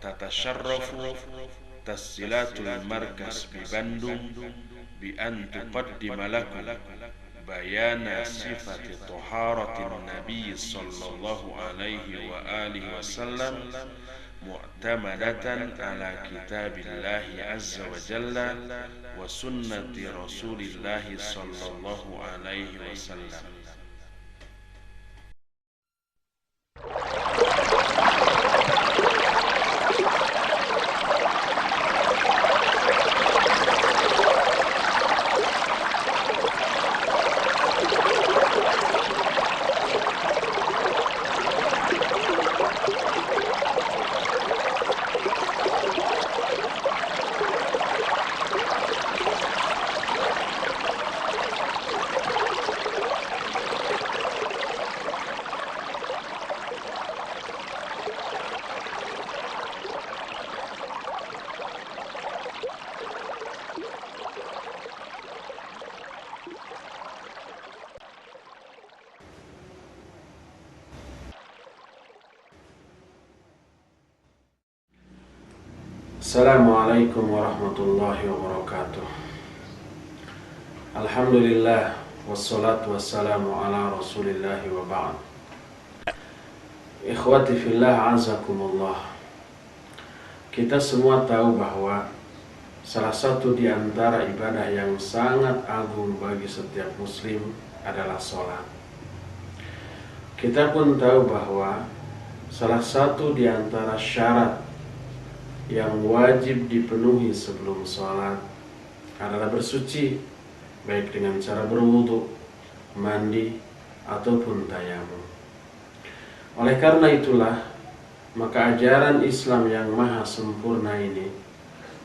tatasharrafu tasjilatul markas bi Bandung bi an tuqaddima lakum bayana sifati taharatin nabi sallallahu alaihi wa alihi wasallam mu'tamadatan ala kitabillahi azza wa jalla wa sunnati rasulillahi sallallahu alaihi wasallam. Assalamualaikum warahmatullahi wabarakatuh. Alhamdulillah wassalatu wassalamu ala rasulillahi wa ba'd. Ikhwati fillah azakumullah. Kita semua tahu bahwa salah satu di antara ibadah yang sangat agung bagi setiap muslim adalah sholat. Kita pun tahu bahwa salah satu di antara syarat yang wajib dipenuhi sebelum sholat adalah bersuci, baik dengan cara berwudu, mandi, ataupun tayamum. Oleh karena itulah, maka ajaran Islam yang maha sempurna ini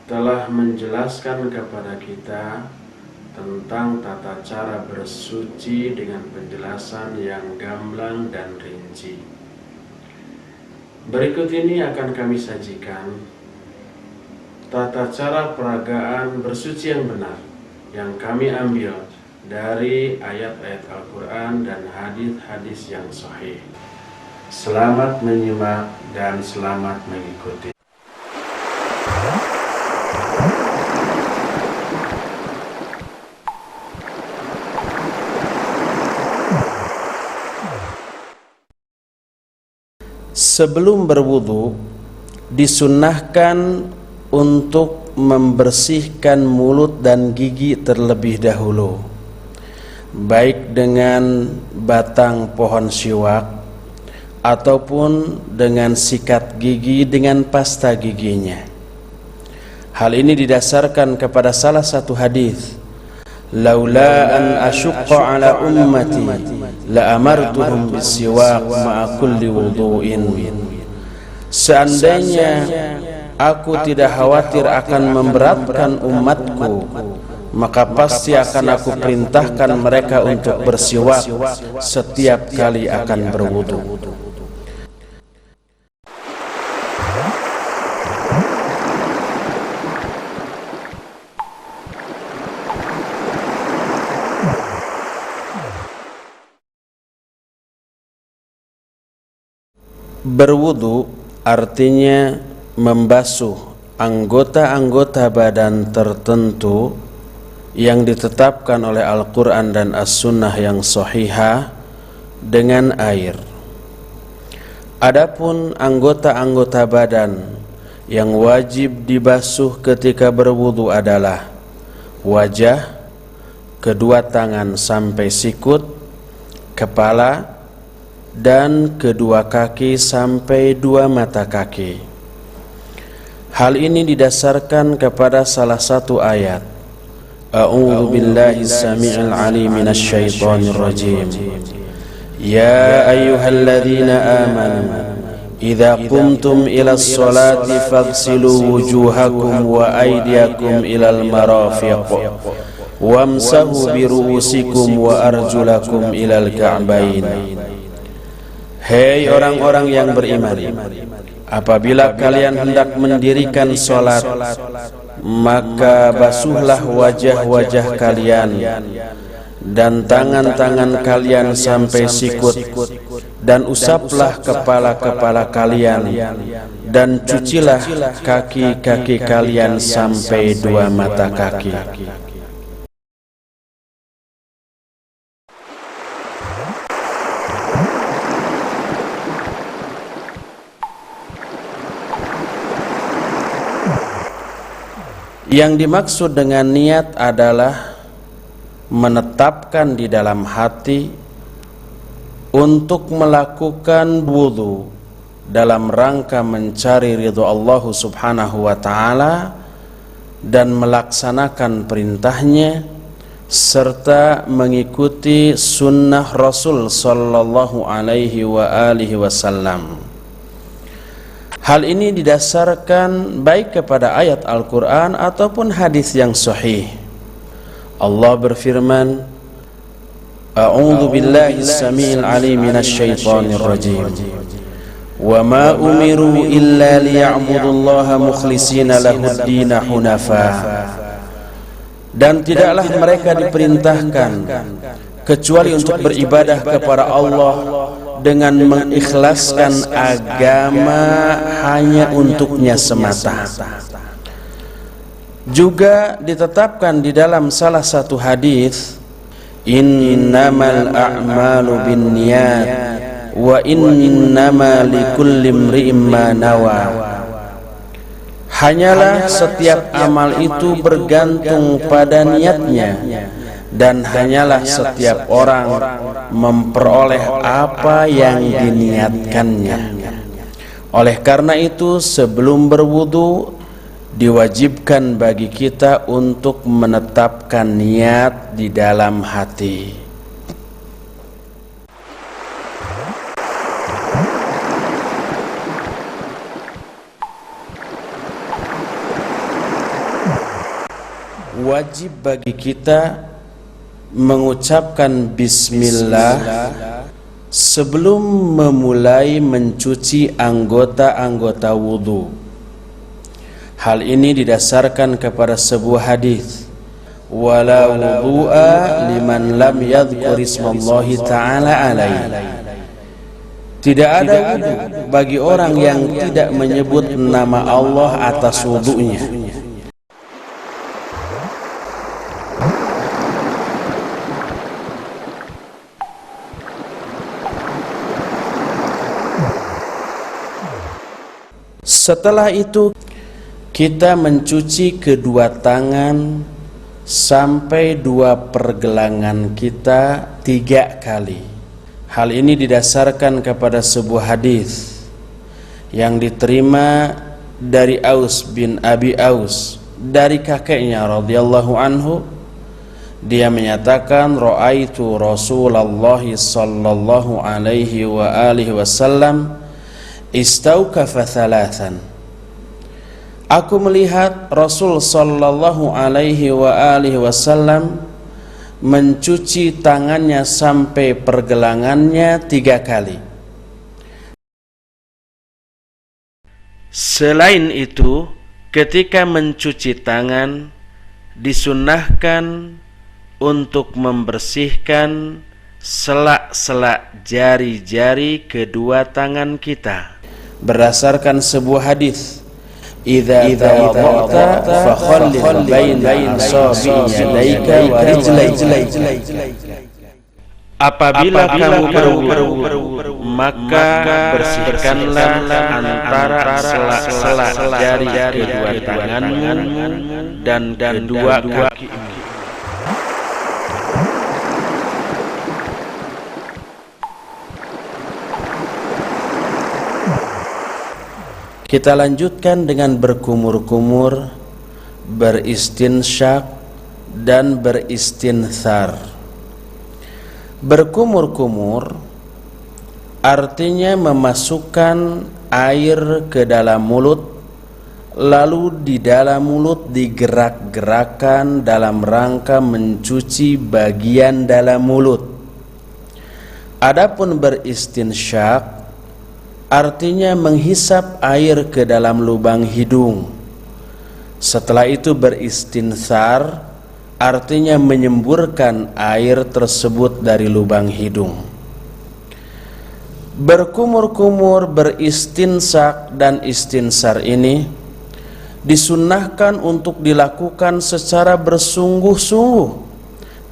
telah menjelaskan kepada kita tentang tata cara bersuci dengan penjelasan yang gamblang dan rinci. Berikut ini akan kami sajikan tata cara peragaan bersuci yang benar yang kami ambil dari ayat-ayat Al-Quran dan hadis-hadis yang sahih. Selamat menyimak dan selamat mengikuti. Sebelum berwudu, disunnahkan untuk membersihkan mulut dan gigi terlebih dahulu, baik dengan batang pohon siwak ataupun dengan sikat gigi dengan pasta giginya. Hal ini didasarkan kepada salah satu hadis, laula an asyqa ala ummati la amartuhum bisiwak ma'a kulli wudu'in. Seandainya aku tidak khawatir akan memberatkan umatku, maka pasti akan aku perintahkan mereka untuk bersiwak setiap kali akan berwudu. Berwudu artinya membasuh anggota-anggota badan tertentu yang ditetapkan oleh Al-Quran dan As-Sunnah yang sahihah dengan air. Adapun anggota-anggota badan yang wajib dibasuh ketika berwudu adalah wajah, kedua tangan sampai sikut, kepala, dan kedua kaki sampai dua mata kaki. Hal ini didasarkan kepada salah satu ayat, A'udzu billahi samii'il 'aliim minasy syaithaanir rajiim. Ya ayyuhalladzina amanu idza qumtum ilas sholati faghsilu wujuhakum wa aydiyakum ilal marafiq wamsahu biru'usikum wa arjulakum ilal ka'bain. Hei orang-orang yang beriman, apabila kalian hendak mendirikan sholat, maka basuhlah wajah-wajah kalian dan tangan-tangan kalian sampai sikut, dan usaplah kepala-kepala kalian dan cucilah kaki-kaki kalian sampai dua mata kaki. Yang dimaksud dengan niat adalah menetapkan di dalam hati untuk melakukan wudu dalam rangka mencari ridho Allah Subhanahu wa ta'ala dan melaksanakan perintahnya serta mengikuti sunnah Rasul sallallahu alaihi wa alihi wasallam. Hal ini didasarkan baik kepada ayat Al-Quran ataupun hadis yang sahih. Allah berfirman, A'udzu billahi as-sami'il 'alim minasy syaithanir rajim. Wa ma umiru illa liya'budullaha mukhlishina lahud-din hunafa. Dan tidaklah mereka diperintahkan kecuali untuk beribadah kepada Allah dengan mengikhlaskan agama hanya untuknya semata. Juga ditetapkan di dalam salah satu hadis, innamal a'malu binniyat wa innama likulli imri'in ma nawa. Hanyalah setiap amal itu bergantung pada niatnya, dan hanyalah setiap orang memperoleh apa yang diniatkannya. Oleh karena itu, sebelum berwudu diwajibkan bagi kita untuk menetapkan niat di dalam hati. Wajib bagi kita mengucapkan bismillah sebelum memulai mencuci anggota-anggota wudu. Hal ini didasarkan kepada sebuah hadis, wala wudu'a liman lam yadhkur ismallahi ta'ala alaihi. Tidak ada wudu bagi orang yang tidak menyebut nama Allah atas wudunya. Setelah itu kita mencuci kedua tangan sampai dua pergelangan kita 3 kali. Hal ini didasarkan kepada sebuah hadis yang diterima dari Aus bin Abi Aus dari kakeknya radhiyallahu anhu. Dia menyatakan, ra'aitu Rasulullah sallallahu alaihi wa alihi wasallam istaukafa thalathan. Aku melihat Rasul sallallahu alaihi wa alihi wasallam mencuci tangannya sampai pergelangannya 3 kali. Selain itu, ketika mencuci tangan disunnahkan untuk membersihkan selak-selak jari-jari kedua tangan kita. Berdasarkan sebuah hadis, idza tawadda'ta fakhallil baina asabi'i yadayka wa rijlayka. Apabila kamu berwudu, maka bersihkanlah antara selak-selak jari kedua tanganmu dan kedua kakimu. Kita lanjutkan dengan berkumur-kumur, beristinsyak dan beristinthar. Berkumur-kumur artinya memasukkan air ke dalam mulut, lalu di dalam mulut digerak-gerakan dalam rangka mencuci bagian dalam mulut. Adapun beristinsyak artinya menghisap air ke dalam lubang hidung. Setelah itu beristinthar artinya menyemburkan air tersebut dari lubang hidung. Berkumur-kumur, beristinsak dan istinsar ini disunnahkan untuk dilakukan secara bersungguh-sungguh,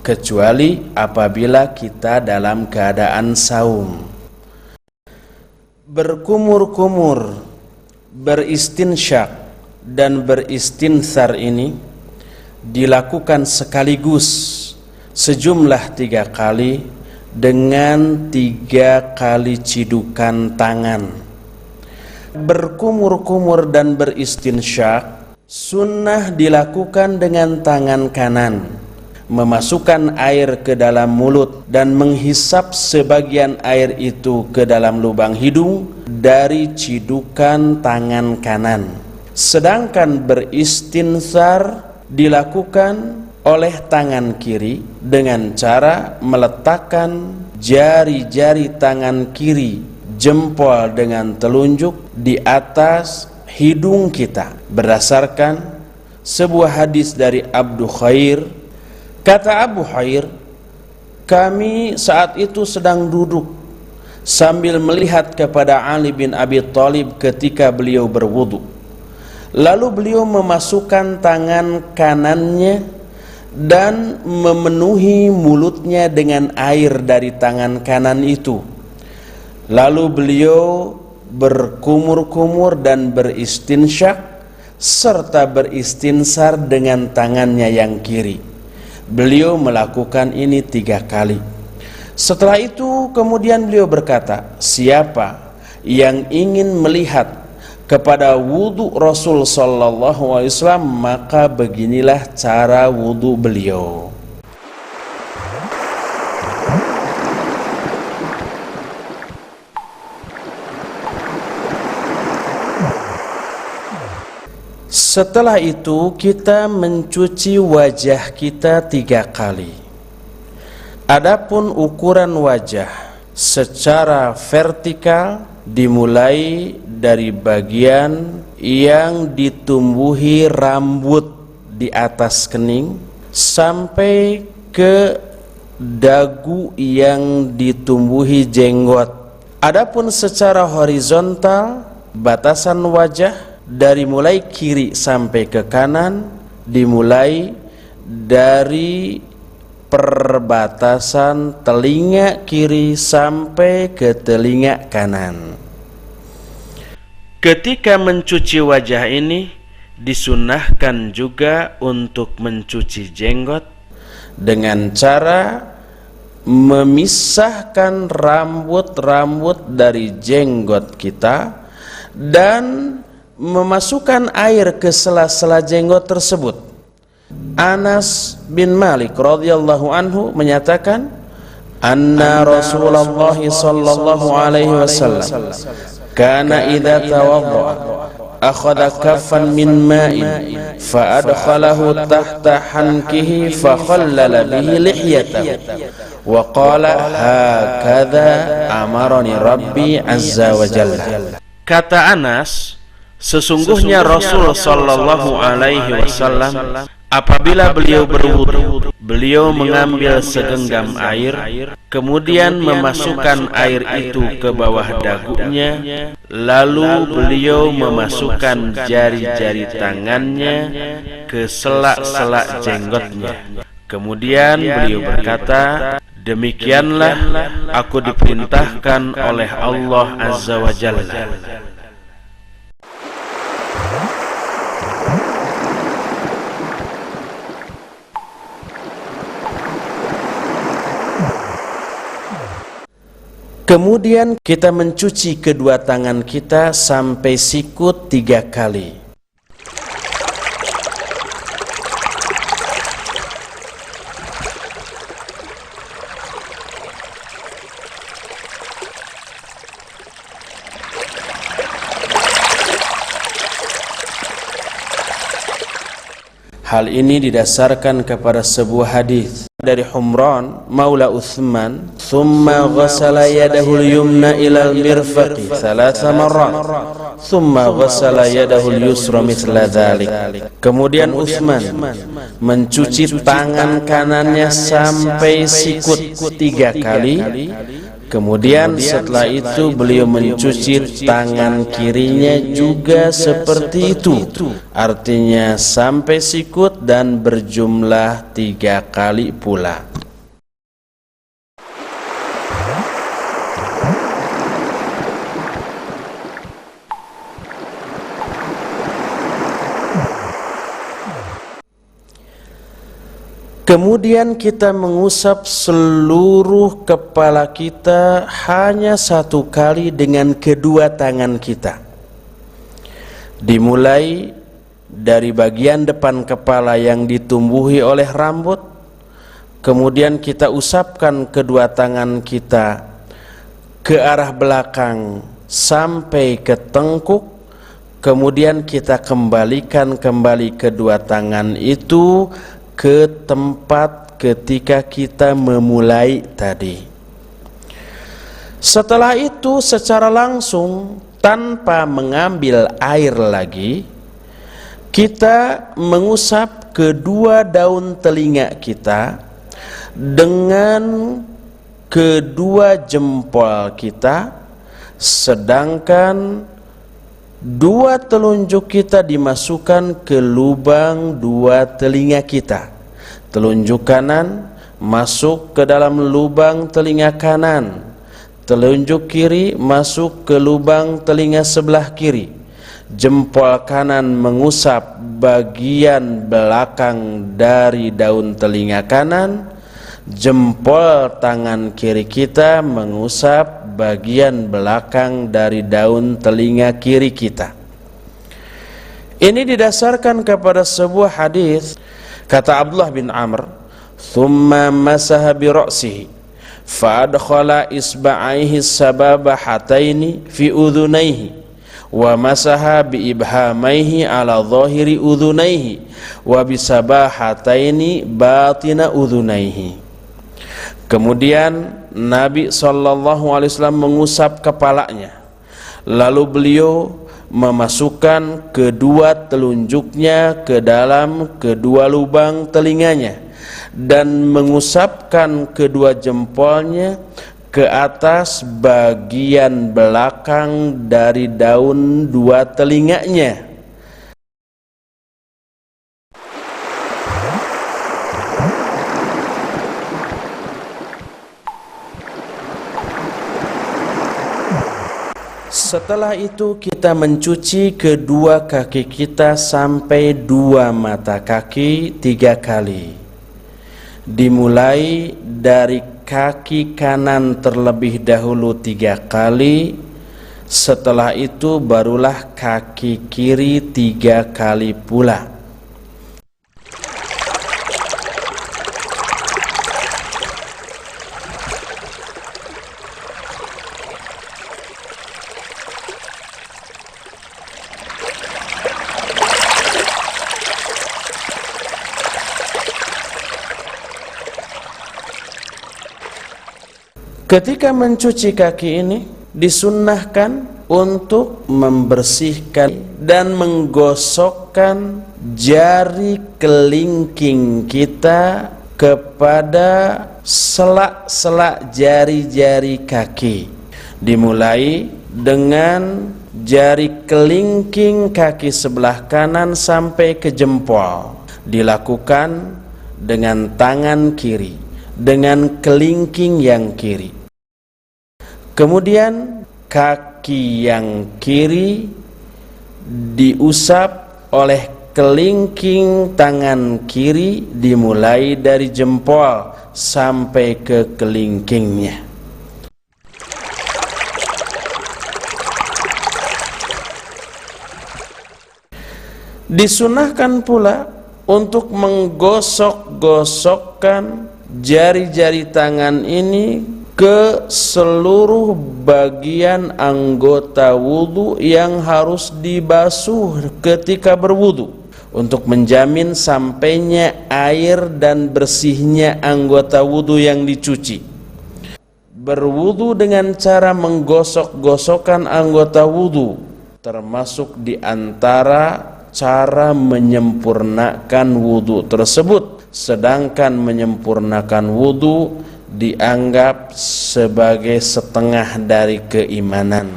kecuali apabila kita dalam keadaan saum. Berkumur-kumur, beristinsyak dan beristinsar ini dilakukan sekaligus sejumlah 3 kali dengan 3 kali cidukan tangan. Berkumur-kumur dan beristinsyak sunnah dilakukan dengan tangan kanan, memasukkan air ke dalam mulut dan menghisap sebagian air itu ke dalam lubang hidung dari cidukan tangan kanan. Sedangkan beristinsar dilakukan oleh tangan kiri dengan cara meletakkan jari-jari tangan kiri, jempol dengan telunjuk di atas hidung kita, berdasarkan sebuah hadis dari Abu Khair. Kata Abu Khair, kami saat itu sedang duduk sambil melihat kepada Ali bin Abi Thalib ketika beliau berwudu. Lalu beliau memasukkan tangan kanannya dan memenuhi mulutnya dengan air dari tangan kanan itu. Lalu beliau berkumur-kumur dan beristinsyak serta beristinsar dengan tangannya yang kiri. Beliau melakukan ini 3 kali. Setelah itu kemudian beliau berkata, siapa yang ingin melihat kepada wudu Rasul sallallahu alaihi wasallam, maka beginilah cara wudu beliau. Setelah itu kita mencuci wajah kita 3 kali. Adapun ukuran wajah secara vertikal dimulai dari bagian yang ditumbuhi rambut di atas kening sampai ke dagu yang ditumbuhi jenggot. Adapun secara horizontal, batasan wajah dari mulai kiri sampai ke kanan dimulai dari perbatasan telinga kiri sampai ke telinga kanan. Ketika mencuci wajah ini disunahkan juga untuk mencuci jenggot dengan cara memisahkan rambut-rambut dari jenggot kita dan memasukkan air ke sela-sela jenggot tersebut. Anas bin Malik radhiyallahu anhu menyatakan, anna Rasulullah sallallahu alaihi wasallam kana idza tawadda akhadha kaffan min ma'in fa adkhalahu tahta hankihi fa khallala bihi lihyatahu wa qala hakadha amarani rabbi azza wa jalla. Kata Anas, sesungguhnya Rasul sallallahu alaihi wasallam apabila beliau berwudu, beliau mengambil segenggam air, kemudian memasukkan air itu ke bawah dagunya, lalu beliau memasukkan jari-jari tangannya ke sela-sela jenggotnya. Kemudian beliau berkata, demikianlah aku diperintahkan oleh Allah Azza wa Jalla. Kemudian kita mencuci kedua tangan kita sampai sikut 3 kali. Hal ini didasarkan kepada sebuah hadis dari Humran Maula Uthman, thumma ghassala yadahu al-yumna ila al-mirfaqi 3 marrat, thumma ghassala yadahu al-yusra mithla dhalik. Kemudian Uthman mencuci tangan kanannya sampai sikut 3 kali, Kemudian setelah itu beliau mencuci tangan kirinya juga seperti itu, artinya sampai sikut dan berjumlah 3 kali pula. Kemudian kita mengusap seluruh kepala kita hanya 1 kali dengan kedua tangan kita. Dimulai dari bagian depan kepala yang ditumbuhi oleh rambut, kemudian kita usapkan kedua tangan kita ke arah belakang sampai ke tengkuk, kemudian kita kembalikan kembali kedua tangan itu ke tempat ketika kita memulai tadi. Setelah itu secara langsung tanpa mengambil air lagi, kita mengusap kedua daun telinga kita dengan kedua jempol kita, sedangkan 2 telunjuk kita dimasukkan ke lubang 2 telinga kita. Telunjuk kanan masuk ke dalam lubang telinga kanan, telunjuk kiri masuk ke lubang telinga sebelah kiri. Jempol kanan mengusap bagian belakang dari daun telinga kanan, jempol tangan kiri kita mengusap bagian belakang dari daun telinga kiri kita. Ini didasarkan kepada sebuah hadis, kata Abdullah bin Amr, "Thumma masaha bi ra'sihi fa adkhala isba'aihi sababahataini fi udhunayhi wa masaha bi ibhamaihi ala dhahiri udhunayhi wa bi sabahataini batina udhunayhi." Kemudian Nabi SAW mengusap kepalanya, lalu beliau memasukkan kedua telunjuknya ke dalam kedua lubang telinganya dan mengusapkan kedua jempolnya ke atas bagian belakang dari daun 2 telinganya. Setelah itu kita mencuci kedua kaki kita sampai 2 mata kaki 3 kali. Dimulai dari kaki kanan terlebih dahulu 3 kali, setelah itu barulah kaki kiri 3 kali pula. Ketika mencuci kaki ini disunnahkan untuk membersihkan dan menggosokkan jari kelingking kita kepada selak-selak jari-jari kaki. Dimulai dengan jari kelingking kaki sebelah kanan sampai ke jempol. Dilakukan dengan tangan kiri, dengan kelingking yang kiri. Kemudian kaki yang kiri diusap oleh kelingking tangan kiri, dimulai dari jempol sampai ke kelingkingnya. Disunahkan pula untuk menggosok-gosokkan jari-jari tangan ini ke seluruh bagian anggota wudu yang harus dibasuh ketika berwudu, untuk menjamin sampainya air dan bersihnya anggota wudu yang dicuci. Berwudu dengan cara menggosok-gosokkan anggota wudu termasuk di antara cara menyempurnakan wudu tersebut. Sedangkan menyempurnakan wudu dianggap sebagai setengah dari keimanan.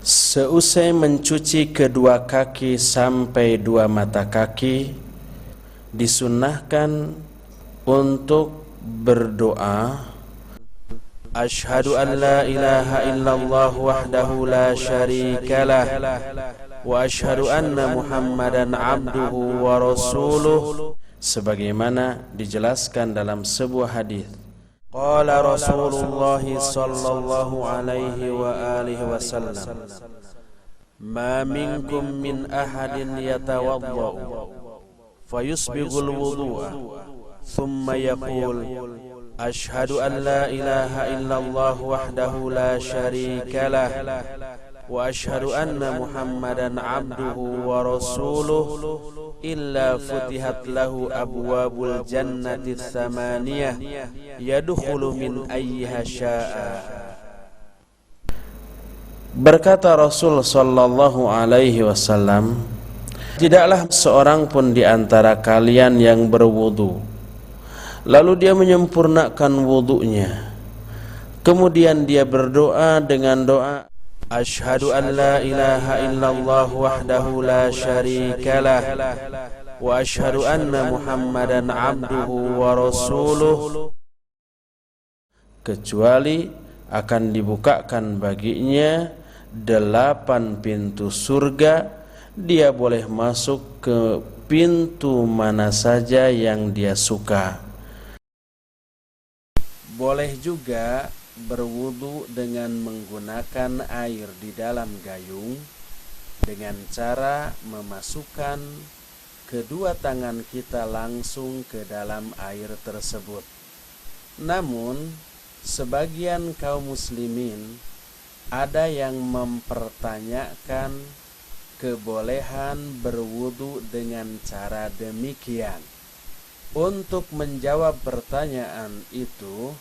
Seusai mencuci kedua kaki sampai dua mata kaki, disunnahkan untuk berdoa, Asyhadu an la ilaha illallah wahdahu la syarikalah wa asyhadu anna Muhammadan abduhu wa rasuluh, sebagaimana dijelaskan dalam sebuah hadis. Qala Rasulullah sallallahu alaihi wa alihi wasallam, ma minkum min ahadin yatawaddau fayusbighul wudu'a thumma yaqul Asyhadu an la ilaha illallah wahdahu la syarikalah wa asyhadu anna Muhammadan abduhu wa rasuluh illa futihat lahu abwabul jannati tsamaniyah yadkhulu min ayyiha syaa. Berkata Rasul sallallahu alaihi wasallam, tidaklah seorang pun di antara kalian yang berwudu lalu dia menyempurnakan wudunya, kemudian dia berdoa dengan doa Asyhadu an la ilaha illallah wahdahu la syarikalah wa asyhadu anna Muhammadan abduhu wa rasuluh, kecuali akan dibukakan baginya 8 pintu surga, dia boleh masuk ke pintu mana saja yang dia suka. Boleh juga berwudu dengan menggunakan air di dalam gayung dengan cara memasukkan kedua tangan kita langsung ke dalam air tersebut. Namun, sebagian kaum muslimin ada yang mempertanyakan kebolehan berwudu dengan cara demikian. Untuk menjawab pertanyaan itu,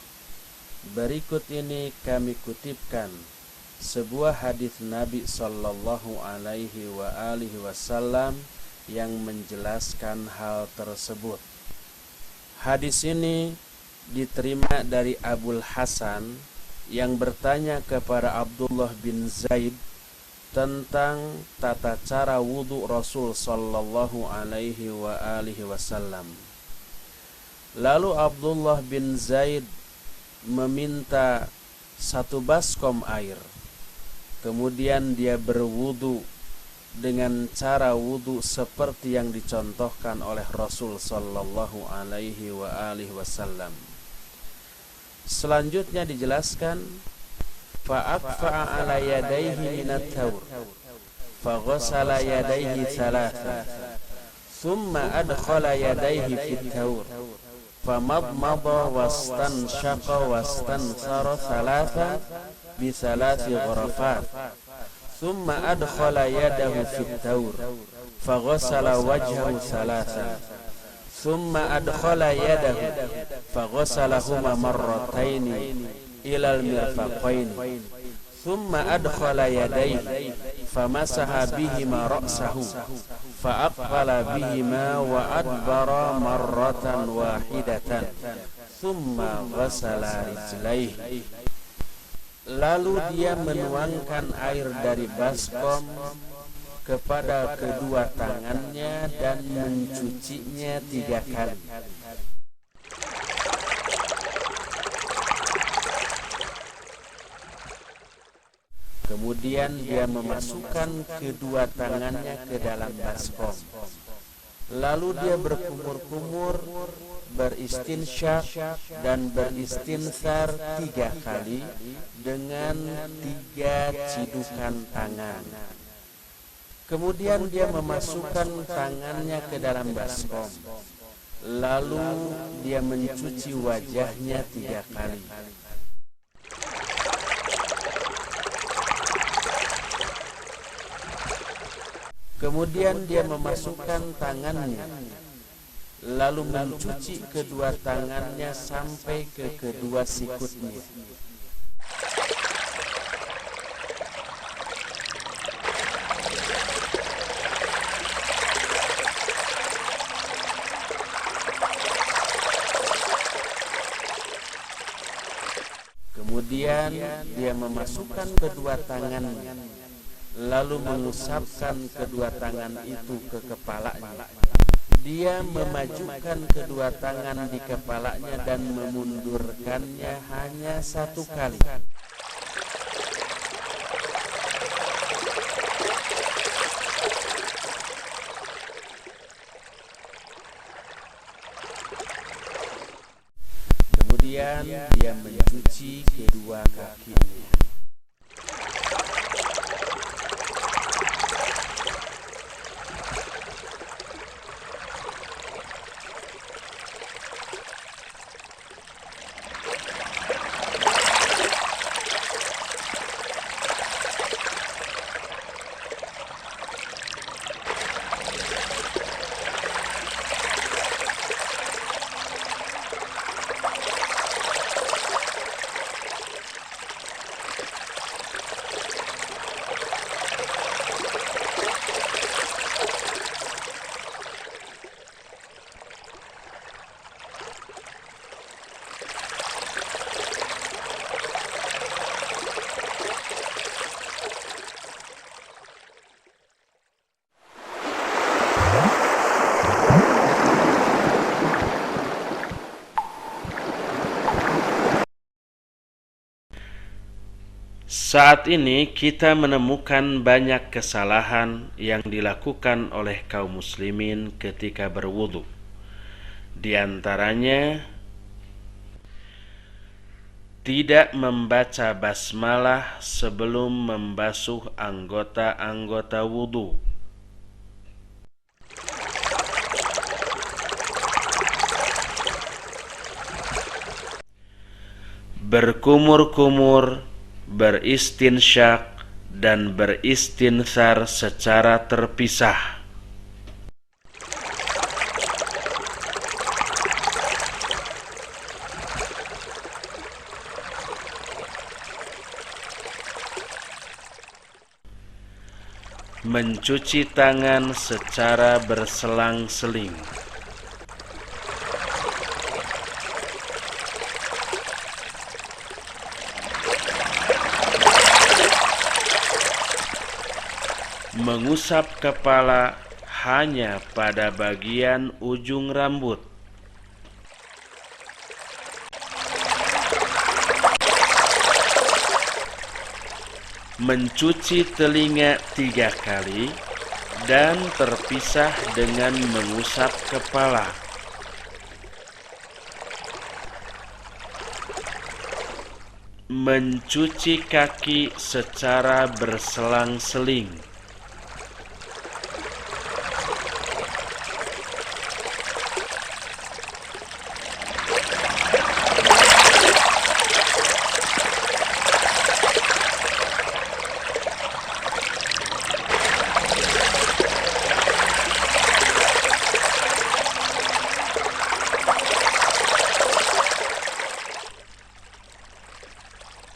berikut ini kami kutipkan sebuah hadis Nabi sallallahu alaihi wa alihi wasallam yang menjelaskan hal tersebut. Hadis ini diterima dari Abul Hasan yang bertanya kepada Abdullah bin Zaid tentang tata cara wudu Rasul sallallahu alaihi wa alihi wasallam. Lalu Abdullah bin Zaid meminta 1 baskom air. Kemudian dia berwudu dengan cara wudu seperti yang dicontohkan oleh Rasul sallallahu alaihi wa alihi wasallam. Selanjutnya dijelaskan fa'aqfa'a ala yadayhi minat tawr faghasala yadayhi thalatha thumma adkhala yadayhi fit tawr famadmada wastanshaqa wastansara thalatha bi thalathi ghurafat thumma adkhala yadahu fit tawr faghasala wajhahu thalatha thumma adkhala yadahu faghasalahuma marrataini ilal mirfaqaini thumma adkhala yadayhi famasaha bihima ra'sahu fa'aqbala bihima wa adbara marratan wahidatan thumma ghasala rijlaihi. Lalu dia menuangkan air dari baskom kepada kedua tangannya dan mencucinya 3 kali. Kemudian dia memasukkan kedua tangannya ke dalam baskom. Lalu dia berkumur-kumur, beristinsyak dan beristinsar 3 kali dengan 3 cidukan tangan. Kemudian dia memasukkan tangannya ke dalam baskom. Lalu dia mencuci wajahnya 3 kali. Kemudian dia memasukkan tangannya, lalu mencuci kedua tangannya sampai ke kedua sikutnya. Kemudian dia memasukkan kedua tangannya, lalu mengusapkan kedua tangan itu ke kepalanya. Dia memajukan kedua tangan di kepalanya dan memundurkannya hanya 1 kali. Kemudian dia mencuci kedua kakinya. Saat ini kita menemukan banyak kesalahan yang dilakukan oleh kaum muslimin ketika berwudu. Di antaranya, tidak membaca basmalah sebelum membasuh anggota-anggota wudu. Berkumur-kumur, beristinsyak dan beristinsar secara terpisah. Mencuci tangan secara berselang-seling. Mengusap kepala hanya pada bagian ujung rambut. Mencuci telinga 3 kali dan terpisah dengan mengusap kepala. Mencuci kaki secara berselang-seling.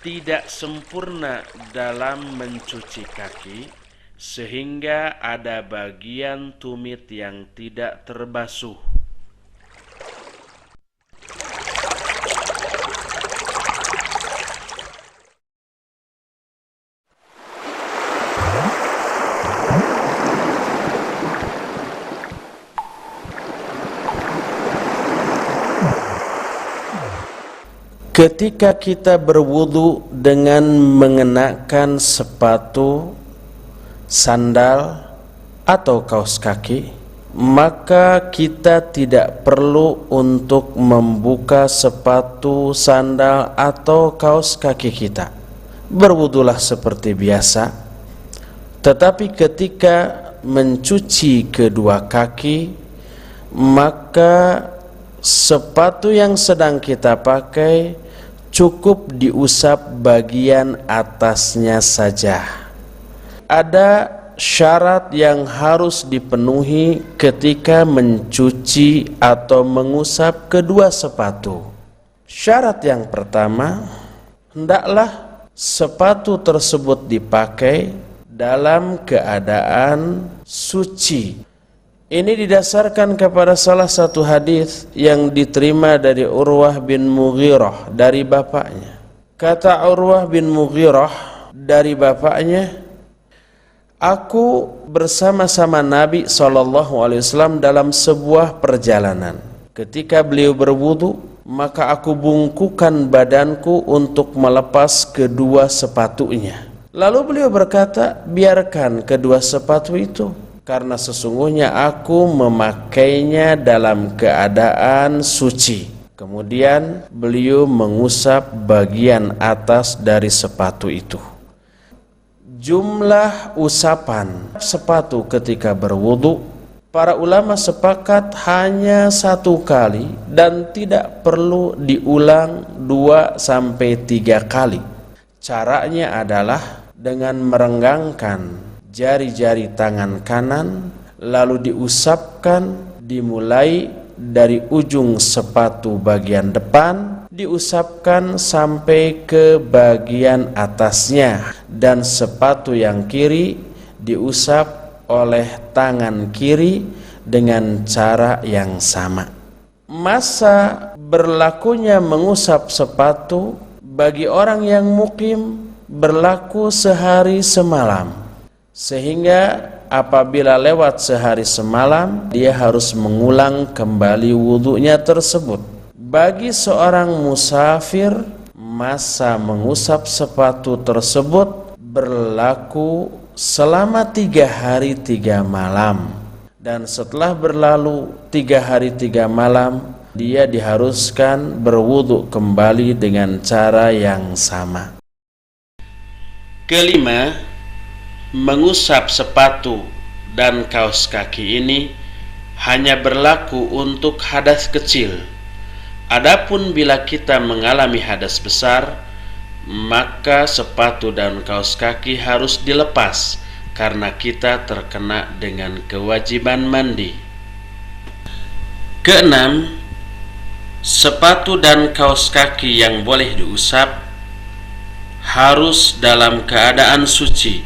Tidak sempurna dalam mencuci kaki, sehingga ada bagian tumit yang tidak terbasuh. Ketika kita berwudu dengan mengenakan sepatu, sandal, atau kaos kaki, maka kita tidak perlu untuk membuka sepatu, sandal, atau kaos kaki kita. Berwudulah seperti biasa. Tetapi ketika mencuci kedua kaki, maka sepatu yang sedang kita pakai cukup diusap bagian atasnya saja. Ada syarat yang harus dipenuhi ketika mencuci atau mengusap kedua sepatu. Syarat yang pertama, hendaklah sepatu tersebut dipakai dalam keadaan suci. Ini didasarkan kepada salah satu hadis yang diterima dari Urwah bin Mughirah dari bapaknya. Kata Urwah bin Mughirah dari bapaknya, aku bersama-sama Nabi SAW dalam sebuah perjalanan. Ketika beliau berwudu, maka aku bungkukkan badanku untuk melepas kedua sepatunya. Lalu beliau berkata, biarkan kedua sepatu itu, karena sesungguhnya aku memakainya dalam keadaan suci. Kemudian beliau mengusap bagian atas dari sepatu itu. Jumlah usapan sepatu ketika berwudu, para ulama sepakat hanya 1 kali dan tidak perlu diulang 2-3 kali. Caranya adalah dengan merenggangkan jari-jari tangan kanan, lalu diusapkan, dimulai dari ujung sepatu bagian depan, diusapkan sampai ke bagian atasnya, dan sepatu yang kiri diusap oleh tangan kiri dengan cara yang sama. Masa berlakunya mengusap sepatu bagi orang yang mukim berlaku sehari semalam, sehingga apabila lewat sehari semalam, dia harus mengulang kembali wudunya tersebut. Bagi seorang musafir, masa mengusap sepatu tersebut berlaku selama 3 hari 3 malam. Dan setelah berlalu 3 hari 3 malam, dia diharuskan berwudu kembali dengan cara yang sama. Kelima, mengusap sepatu dan kaos kaki ini hanya berlaku untuk hadas kecil. Adapun bila kita mengalami hadas besar, maka sepatu dan kaos kaki harus dilepas karena kita terkena dengan kewajiban mandi. Keenam, sepatu dan kaos kaki yang boleh diusap harus dalam keadaan suci,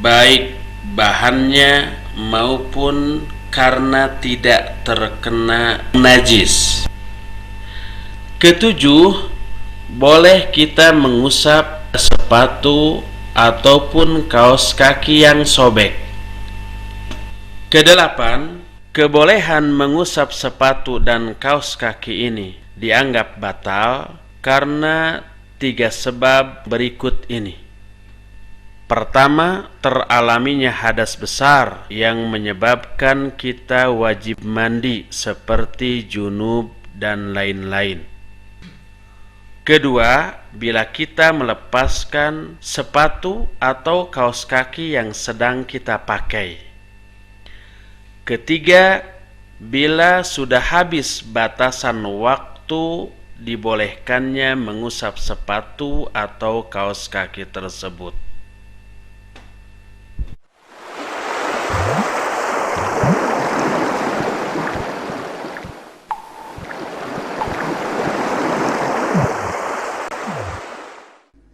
baik bahannya maupun karena tidak terkena najis. Ketujuh, boleh kita mengusap sepatu ataupun kaos kaki yang sobek. Kedelapan, kebolehan mengusap sepatu dan kaos kaki ini dianggap batal karena 3 sebab berikut ini. Pertama, teralaminya hadas besar yang menyebabkan kita wajib mandi seperti junub dan lain-lain. Kedua, bila kita melepaskan sepatu atau kaos kaki yang sedang kita pakai. Ketiga, bila sudah habis batasan waktu dibolehkannya mengusap sepatu atau kaos kaki tersebut.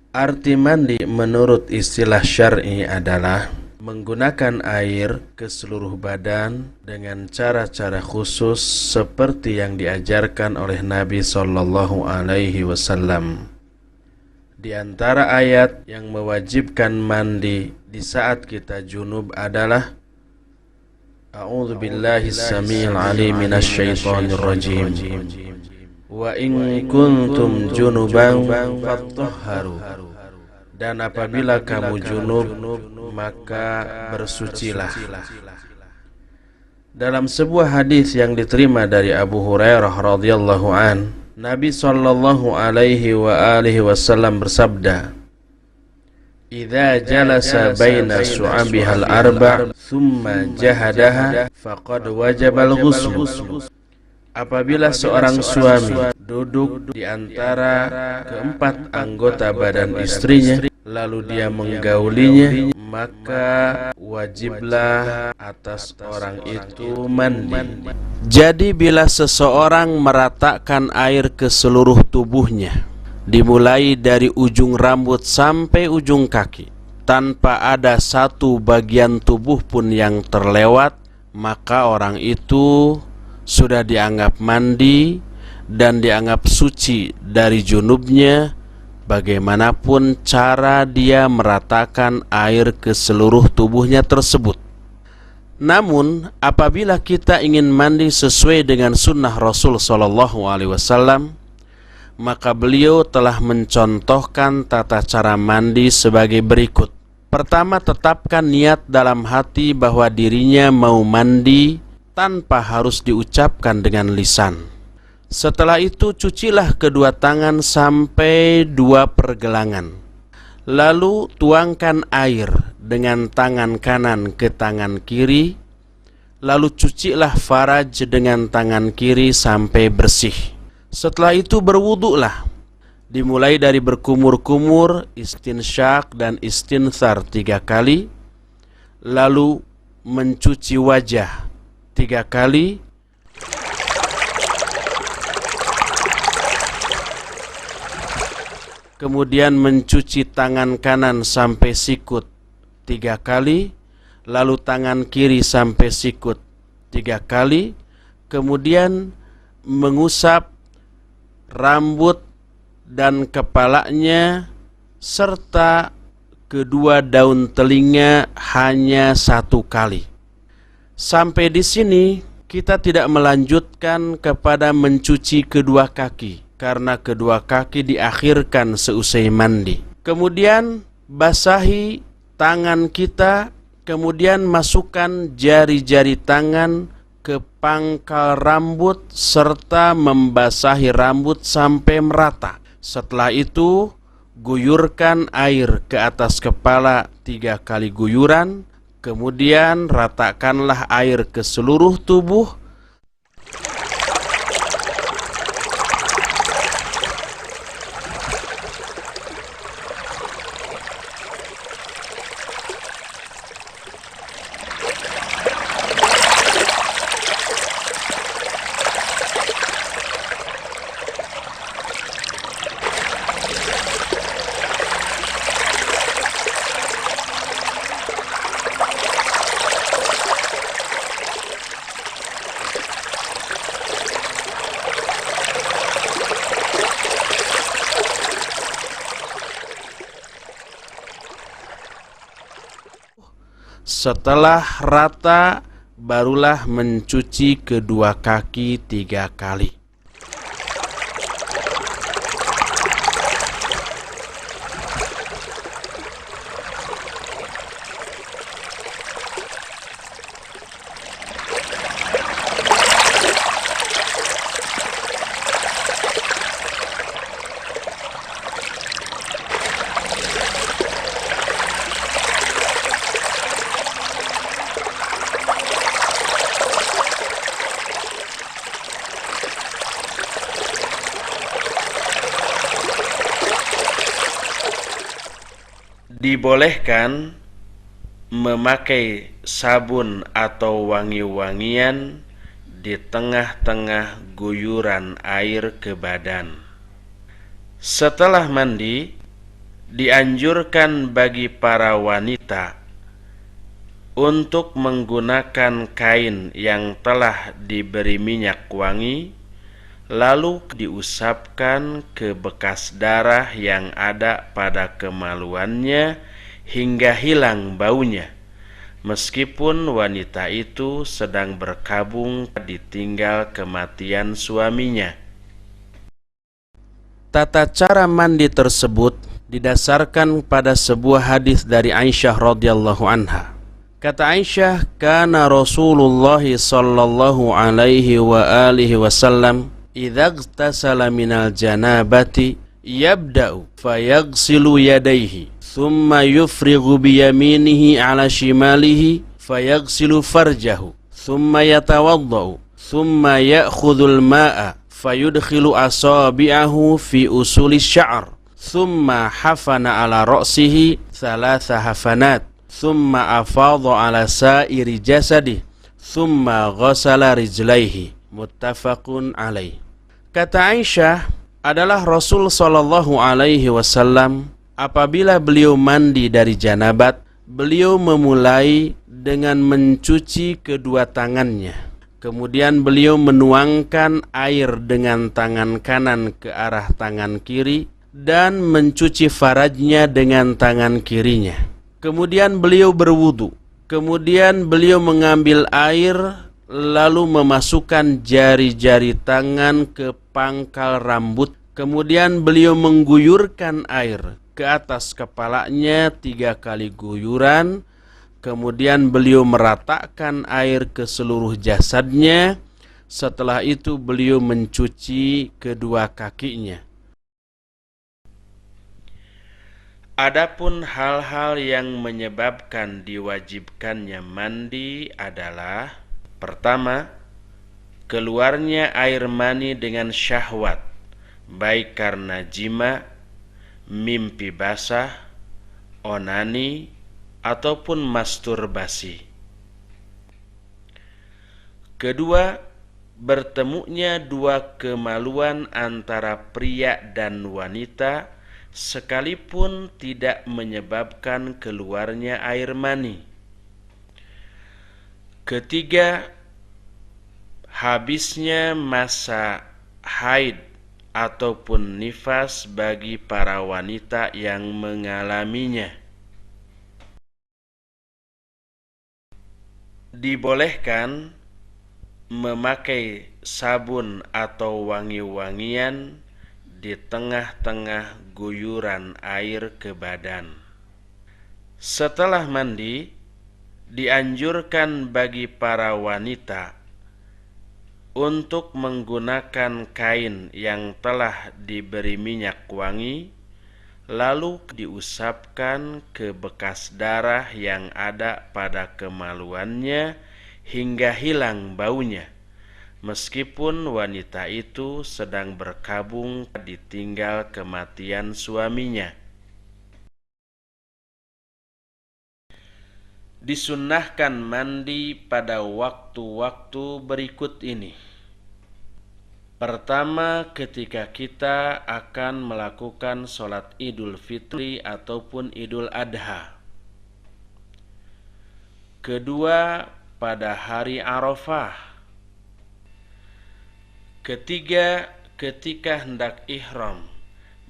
Arti mandi menurut istilah syar'i adalah menggunakan air ke seluruh badan dengan cara-cara khusus seperti yang diajarkan oleh Nabi SAW. Di antara ayat yang mewajibkan mandi di saat kita junub adalah A'udzu billahi samiil alim minasy syaithanir rajim. Wa in kuntum junuban fattahharu. Dan apabila kamu junub, maka bersucilah. Dalam sebuah hadis yang diterima dari Abu Hurairah radhiyallahu an, Nabi sallallahu alaihi wa alihi wasallam bersabda, "Idza jalasa baina su'abihal arba' thumma jahadaha faqad wajabal ghusl." Apabila seorang suami duduk di antara keempat anggota badan istrinya, lalu dia menggaulinya, maka wajiblah atas orang itu mandi. Jadi bila seseorang meratakan air ke seluruh tubuhnya, dimulai dari ujung rambut sampai ujung kaki, tanpa ada satu bagian tubuh pun yang terlewat, maka orang itu sudah dianggap mandi dan dianggap suci dari junubnya bagaimanapun cara dia meratakan air ke seluruh tubuhnya tersebut. Namun apabila kita ingin mandi sesuai dengan sunnah Rasul SAW, maka beliau telah mencontohkan tata cara mandi sebagai berikut. Pertama, tetapkan niat dalam hati bahwa dirinya mau mandi tanpa harus diucapkan dengan lisan. Setelah itu cucilah kedua tangan sampai 2 pergelangan. Lalu tuangkan air dengan tangan kanan ke tangan kiri. Lalu cucilah faraj dengan tangan kiri sampai bersih. Setelah itu berwuduklah. Dimulai dari berkumur-kumur, istinsyak dan istinthar 3 kali. Lalu mencuci wajah 3 kali. Kemudian mencuci tangan kanan sampai sikut 3 kali, lalu tangan kiri sampai sikut 3 kali, kemudian mengusap rambut dan kepalanya serta kedua daun telinga hanya 1 kali. Sampai di sini kita tidak melanjutkan kepada mencuci kedua kaki, karena kedua kaki diakhirkan seusai mandi. Kemudian basahi tangan kita, kemudian masukkan jari-jari tangan ke pangkal rambut serta membasahi rambut sampai merata. Setelah itu guyurkan air ke atas kepala 3 kali guyuran, kemudian ratakanlah air ke seluruh tubuh. Setelah rata, barulah mencuci kedua kaki 3 kali. Dibolehkan memakai sabun atau wangi-wangian di tengah-tengah guyuran air ke badan. Setelah mandi, dianjurkan bagi para wanita untuk menggunakan kain yang telah diberi minyak wangi, lalu diusapkan ke bekas darah yang ada pada kemaluannya hingga hilang baunya, meskipun wanita itu sedang berkabung ditinggal kematian suaminya. Tata cara mandi tersebut didasarkan pada sebuah hadis dari Aisyah radhiyallahu anha. Kata Aisyah, "Kana Rasulullah sallallahu alaihi wa alihi wasallam idza ightasala minal janabati yabda'u fayaghsilu yadayhi thumma yufrighu biyaminihi ala shimalihi fayaghsilu farjahu thumma yatawaddau thumma ya'khudhul ma'a fayudkhilu asabi'ahu fi usulis sya'r thumma hafana ala ra'sihi 3 hafanat thumma afadha ala sa'iri jasadihi thumma ghasala rijlaihi." Muttafaqun alaih. Kata Aisyah, adalah Rasul sallallahu alaihi wasallam apabila beliau mandi dari janabat, beliau memulai dengan mencuci kedua tangannya. Kemudian beliau menuangkan air dengan tangan kanan ke arah tangan kiri dan mencuci farajnya dengan tangan kirinya. Kemudian beliau berwudu. Kemudian beliau mengambil air lalu memasukkan jari-jari tangan ke pangkal rambut. Kemudian beliau mengguyurkan air ke atas kepalanya 3 kali guyuran. Kemudian beliau meratakan air ke seluruh jasadnya. Setelah itu beliau mencuci kedua kakinya. Adapun hal-hal yang menyebabkan diwajibkannya mandi adalah: pertama, keluarnya air mani dengan syahwat, baik karena jima, mimpi basah, onani, ataupun masturbasi. Kedua, bertemunya 2 kemaluan antara pria dan wanita sekalipun tidak menyebabkan keluarnya air mani. Ketiga, habisnya masa haid ataupun nifas bagi para wanita yang mengalaminya. Dibolehkan memakai sabun atau wangi-wangian di tengah-tengah guyuran air ke badan. Setelah mandi, dianjurkan bagi para wanita untuk menggunakan kain yang telah diberi minyak wangi, lalu diusapkan ke bekas darah yang ada pada kemaluannya hingga hilang baunya, meskipun wanita itu sedang berkabung ditinggal kematian suaminya. Disunnahkan mandi pada waktu-waktu berikut ini. Pertama, ketika kita akan melakukan sholat Idul Fitri ataupun Idul Adha. Kedua, pada hari Arafah. Ketiga, ketika hendak ihram,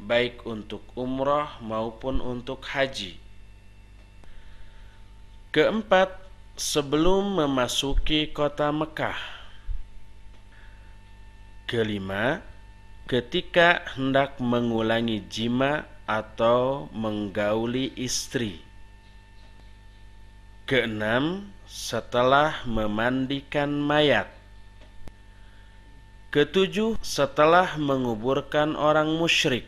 baik untuk umroh maupun untuk haji. Keempat, sebelum memasuki kota Mekah. Kelima, ketika hendak mengulangi jima atau menggauli istri. Keenam, setelah memandikan mayat. Ketujuh, setelah menguburkan orang musyrik.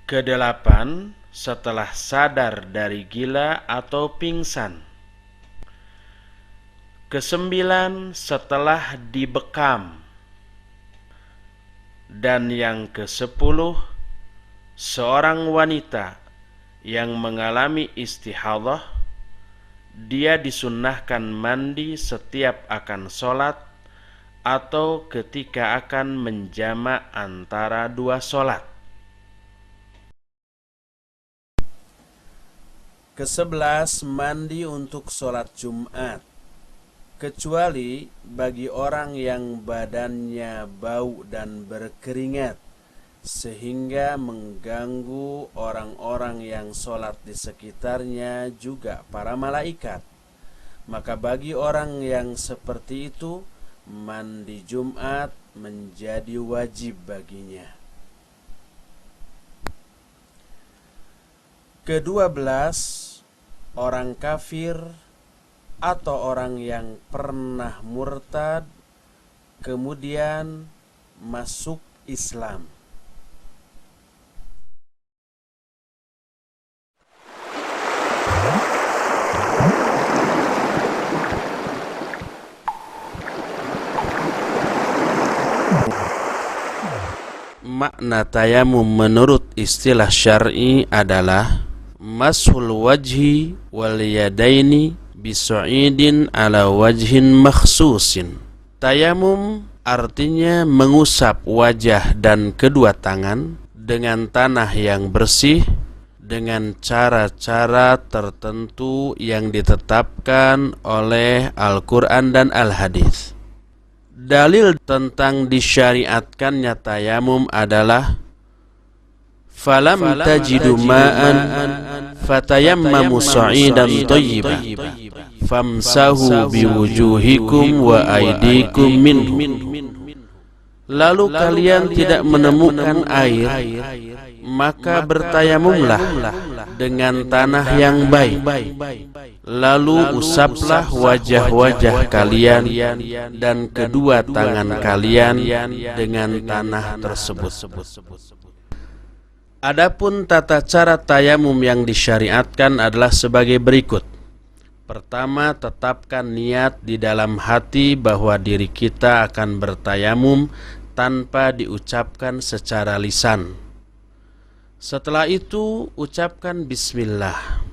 Kedelapan, setelah sadar dari gila atau pingsan. Kesembilan, setelah dibekam. Dan yang ke-10, seorang wanita yang mengalami istihadah, dia disunnahkan mandi setiap akan sholat atau ketika akan menjama' antara 2 sholat. Ke-11, mandi untuk sholat Jumat, kecuali bagi orang yang badannya bau dan berkeringat sehingga mengganggu orang-orang yang sholat di sekitarnya, juga para malaikat. Maka bagi orang yang seperti itu, mandi Jumat menjadi wajib baginya. Ke-12, orang kafir atau orang yang pernah murtad kemudian masuk Islam. Makna tayamum menurut istilah syar'i adalah mashul wajhi wal yadaini bisu'idin ala wajhin makhsusin. Tayamum artinya mengusap wajah dan kedua tangan dengan tanah yang bersih dengan cara-cara tertentu yang ditetapkan oleh Al-Quran dan Al-Hadis. Dalil tentang disyariatkannya tayamum adalah falam tajidu ma'an fatayammamu sa'idan thayyiban famsahu biwujuhikum wa aydikum minhu. Lalu kalian tidak menemukan air, maka bertayamumlah dengan tanah yang baik. Lalu usaplah wajah-wajah kalian dan kedua tangan kalian dengan tanah tersebut. Adapun tata cara tayamum yang disyariatkan adalah sebagai berikut. Pertama, tetapkan niat di dalam hati bahwa diri kita akan bertayamum tanpa diucapkan secara lisan. Setelah itu, ucapkan bismillah.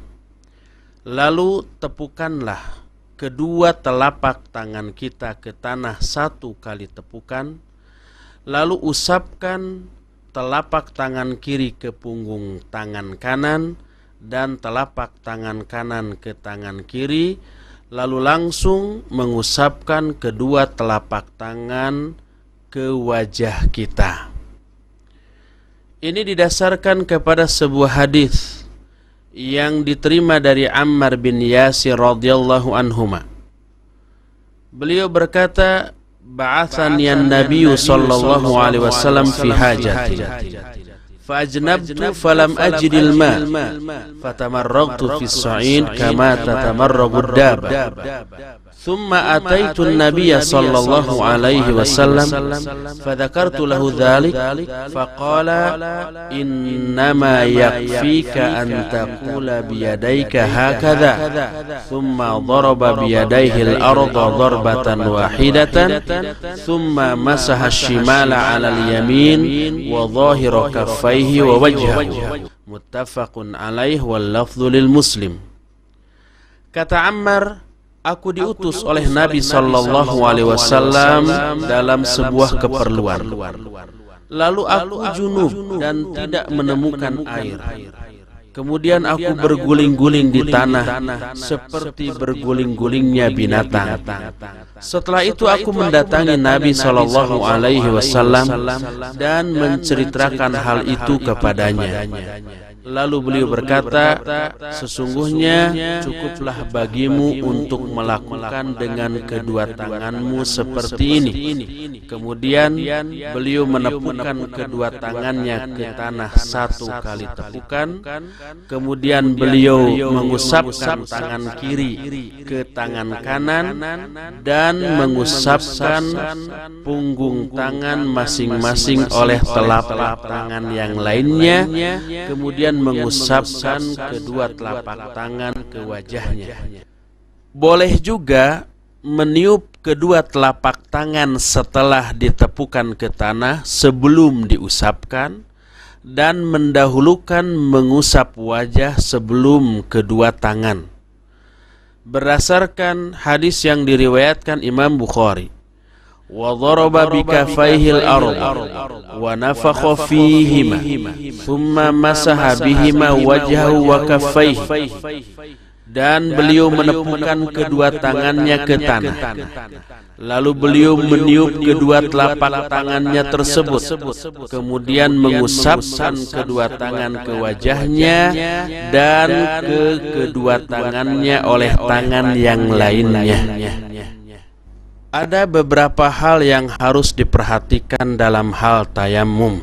Lalu tepukanlah kedua telapak tangan kita ke tanah 1 kali tepukan. Lalu usapkan telapak tangan kiri ke punggung tangan kanan dan telapak tangan kanan ke tangan kiri, lalu langsung mengusapkan kedua telapak tangan ke wajah kita. Ini didasarkan kepada sebuah hadis yang diterima dari Ammar bin Yasir radhiyallahu anhuma. Beliau berkata, ba'athani an-nabiyyu sallallahu alaihi wasallam fi hajatin فأجنبت فلم أجد الماء فتمرغت في الصعيد كما تتمرغ الدابة ثم أتيت النبي صلى الله عليه وسلم فذكرت له ذلك فقال إنما يكفيك أن تقول بيديك هكذا ثم ضرب بيديه الأرض ضربة واحدة ثم مسح الشمال على اليمين وظاهر كفيه ووجهه متفق عليه واللفظ للمسلم. Kata Ammar, aku diutus oleh Nabi sallallahu alaihi wasallam dalam sebuah keperluan. Lalu aku junub dan tidak menemukan air. Kemudian aku berguling-guling di tanah seperti berguling-gulingnya binatang. Setelah itu aku mendatangi Nabi sallallahu alaihi wasallam dan menceritakan hal itu kepadanya. Lalu beliau berkata, sesungguhnya cukuplah bagimu untuk melakukan dengan kedua tanganmu seperti ini. Kemudian beliau menepukkan kedua tangannya ke tanah 1 kali tepukan. Kemudian beliau mengusapkan tangan kiri ke tangan kanan dan mengusapkan punggung tangan masing-masing oleh telapak tangan yang lainnya. Kemudian mengusapkan kedua telapak tangan ke wajahnya. Boleh juga meniup kedua telapak tangan setelah ditepukan ke tanah sebelum diusapkan, dan mendahulukan mengusap wajah sebelum kedua tangan. Berdasarkan hadis yang diriwayatkan Imam Bukhari, wa dharaba bikafaihi al-ardh wa nafakha fihima thumma masaha bihima wajhahu wa kaffaihi, dan beliau menepukkan kedua tangannya ke tanah. Lalu beliau meniup kedua telapak tangannya tersebut, kemudian mengusapkan kedua tangan ke wajahnya dan ke kedua tangannya oleh tangan yang lainnya. Ada beberapa hal yang harus diperhatikan dalam hal tayamum.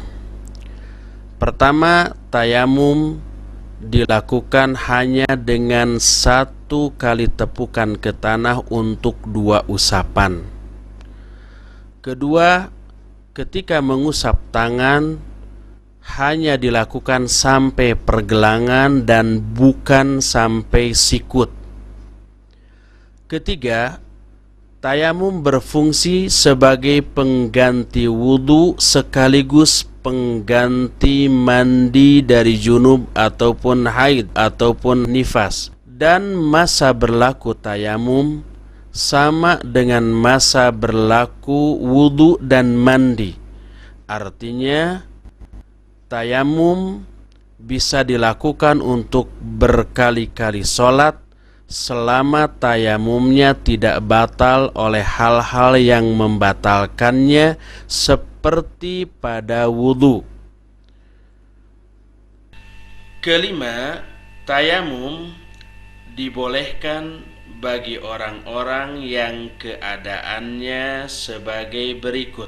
Pertama, tayamum dilakukan hanya dengan 1 kali tepukan ke tanah untuk 2 usapan. Kedua, ketika mengusap tangan hanya dilakukan sampai pergelangan dan bukan sampai sikut. Ketiga, tayamum berfungsi sebagai pengganti wudu sekaligus pengganti mandi dari junub ataupun haid ataupun nifas. Dan masa berlaku tayamum sama dengan masa berlaku wudu dan mandi. Artinya tayamum bisa dilakukan untuk berkali-kali sholat selama tayamumnya tidak batal oleh hal-hal yang membatalkannya seperti pada wudu. Kelima, tayamum dibolehkan bagi orang-orang yang keadaannya sebagai berikut.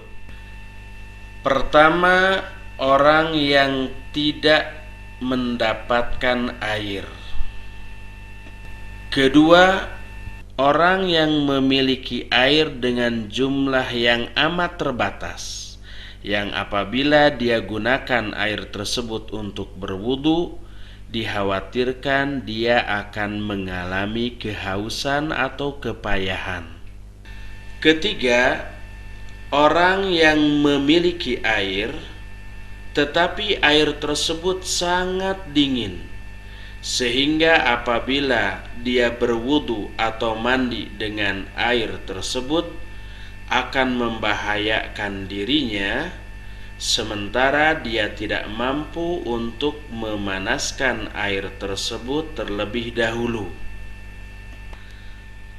Pertama, orang yang tidak mendapatkan air. Kedua, orang yang memiliki air dengan jumlah yang amat terbatas, yang apabila dia gunakan air tersebut untuk berwudu, dikhawatirkan dia akan mengalami kehausan atau kepayahan. Ketiga, orang yang memiliki air tetapi air tersebut sangat dingin, sehingga apabila dia berwudu atau mandi dengan air tersebut akan membahayakan dirinya, sementara dia tidak mampu untuk memanaskan air tersebut terlebih dahulu.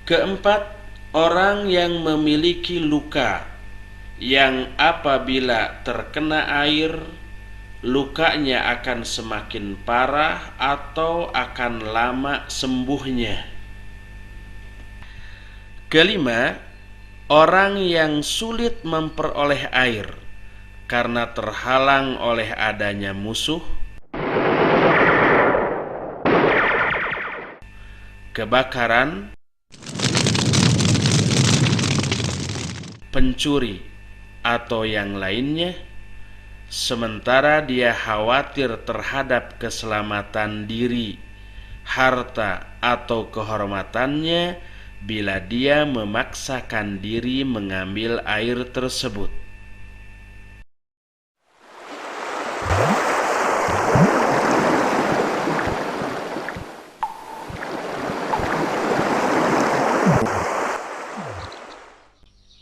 Keempat, orang yang memiliki luka yang apabila terkena air, lukanya akan semakin parah atau akan lama sembuhnya. Kelima, orang yang sulit memperoleh air karena terhalang oleh adanya musuh, kebakaran, pencuri, atau yang lainnya, sementara dia khawatir terhadap keselamatan diri, harta, atau kehormatannya bila dia memaksakan diri mengambil air tersebut.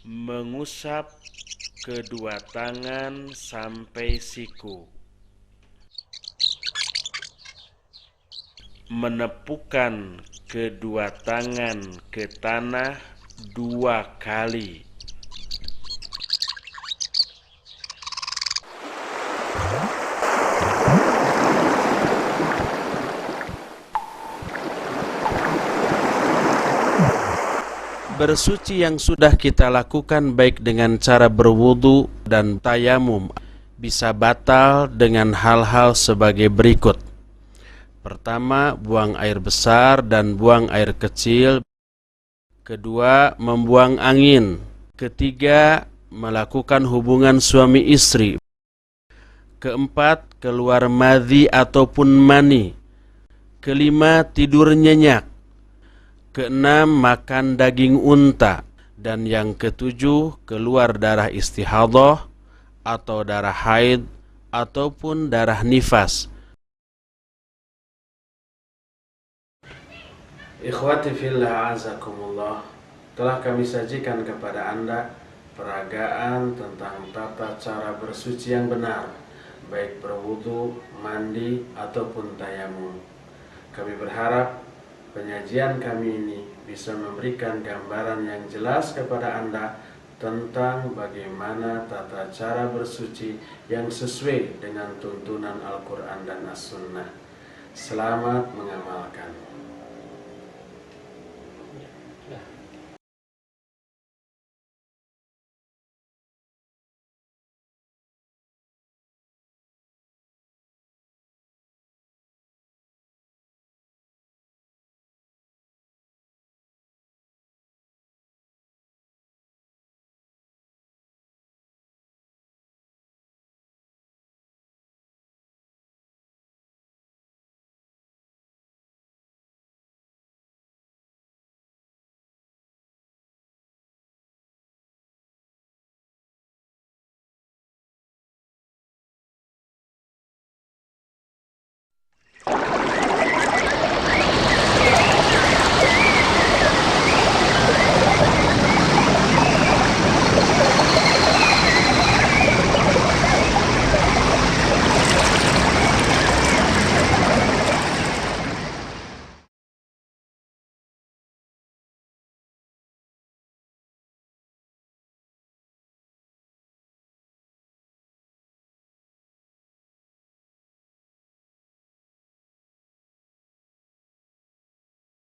Mengusap kedua tangan sampai siku. Menepukkan kedua tangan ke tanah 2 kali. Bersuci yang sudah kita lakukan baik dengan cara berwudu dan tayamum bisa batal dengan hal-hal sebagai berikut. Pertama, buang air besar dan buang air kecil. Kedua, membuang angin. Ketiga, melakukan hubungan suami istri. Keempat, keluar madhi ataupun mani. Kelima, tidur nyenyak. Keenam, makan daging unta. Dan yang ketujuh, keluar darah istihadhah atau darah haid ataupun darah nifas. Ikhwati fillah azakumullah, telah kami sajikan kepada Anda peragaan tentang tata cara bersuci yang benar, baik berwudu, mandi, ataupun tayamum. Kami berharap penyajian kami ini bisa memberikan gambaran yang jelas kepada Anda tentang bagaimana tata cara bersuci yang sesuai dengan tuntunan Al-Quran dan As-Sunnah. Selamat mengamalkan.